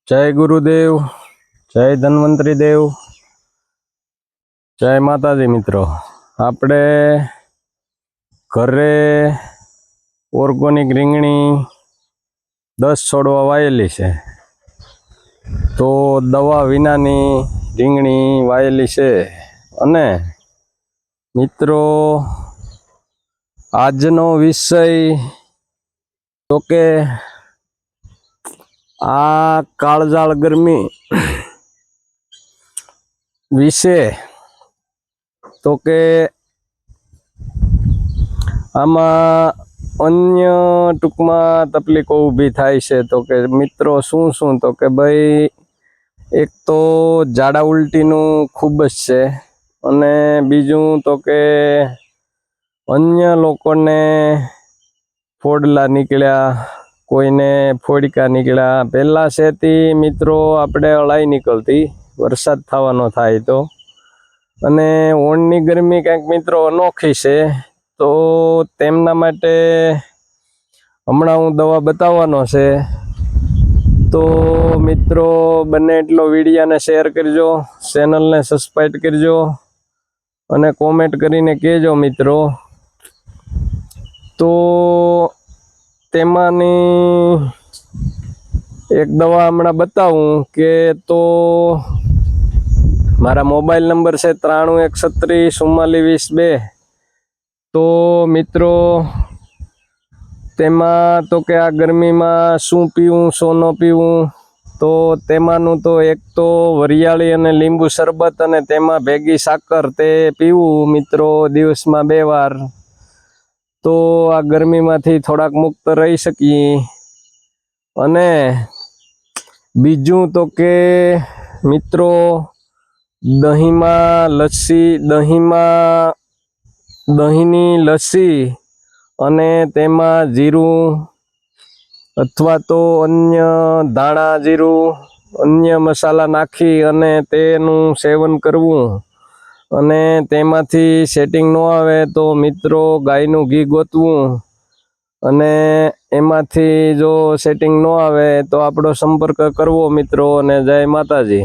जय गुरुदेव, जय धन्वंतरी देव, जय माताजी। मित्रों, आपणे घरे ऑर्गेनिक રીંગણી 10 છોડવા વાયેલી છે, તો દવા વિનાની રીંગણી વાયેલી છે। અને મિત્રો, આજનો વિષય તો કે आ काळजाळ गर्मी विषे तो के आमा अन्य टूंकमा तकलीफो ऊभी थाय छे। तो के मित्रों शुं शुं तो के भाई एक तो जाड़ा उल्टीनु खूब ज छे, अने बीजुं तो के अन्य लोकोने फोडला निकळ्या, कोईने फोड़का निकळ्या। पहला सेती मित्रों आपणे अळाई निकलती वरसाद थवानो थाय तो, अने ओणनी गरमी कंईक मित्रों अनोखी छे। तो तेमना माटे हमणां हूँ दवा बताववानो छे। तो मित्रों बने एटलो विडियो ने शेर करजो, चेनल ने सब्सक्राइब करजो अने कॉमेंट करीने कहेजो मित्रों। तो तेमानी एक दवा हमणां बतावूं के तो मारा मोबाइल नंबर है 93 136 44 22। तो मित्रों तेमा तो के आ गर्मी में शू पीवूं शू न पीवूं, तो तेमानुं तो एक तो वरियाળી अने લીંબુ शरबत अने तेमा भेगी साकर ते पीवूं मित्रों दिवस में 2 વાર। तो आ गर्मी मांथी थोड़ाक मुक्त रही सकीए। अने बीजू तो के मित्रों दही में लस्सी, दहीनी लस्सी अने तेमा जीरुं अथवा तो अन्य दाणा जीरुं अन्य मसाला नाखी अने तेनुं सेवन करवुं। अने तेमांथी सेटिंग न आवे तो मित्रों गायनुं घी गोतवुं, अने एमांथी जो सेटिंग न आवे तो आपणो संपर्क करवो मित्रों। अने जय माताजी।